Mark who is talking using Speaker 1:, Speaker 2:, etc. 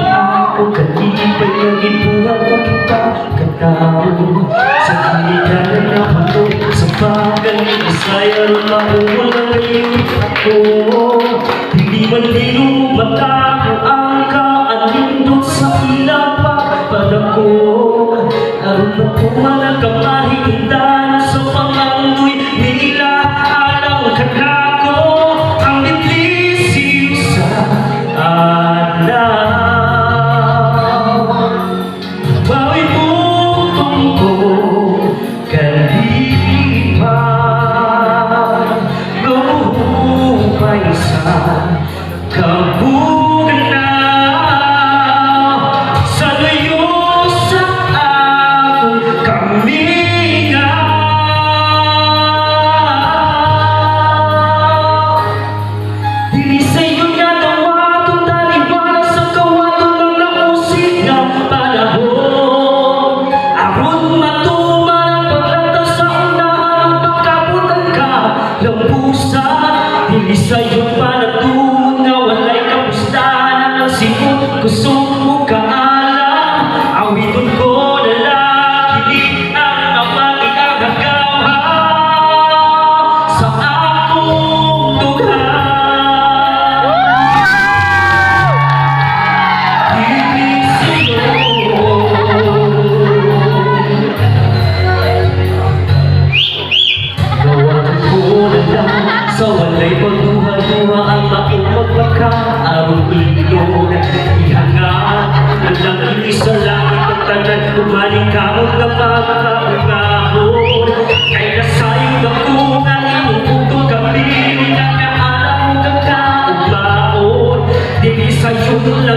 Speaker 1: ako kalipay na gibuhat ko kita katao sa kinigan na ako sa pagaling masaya rin mahuwala ngayon ako hindi man nilumata ko ang kaanindot sa ilang pagpadako aron na pumalagamahindan sa pangandoy nila alang kanako ang bitlisiw sa alaw bawi butong ko kalipan lumupay sa kabugan na sa layo sa akong kamingaw dili sa'yo nga tawatong talibana sa kawatong ng nausig na panahon aron matuman ang paglata sa unahan pagkabutan ka lampusan dili sa'yo panatun nga walay kapustanan ang simot gusto mo kaalam awiton ko na lang hindi ang mapag-iagagawa sa akong tughan dili sa'yo gawain ko na lang sa walay pagduha-duha ang bakit magpaka aron ilo na ihangaan na lang isa langit ang tanan umaling kamot na pagkakahon kay nasayang ako nga imong putol kami na kaalam mo kagkauglaon dili sa'yo lang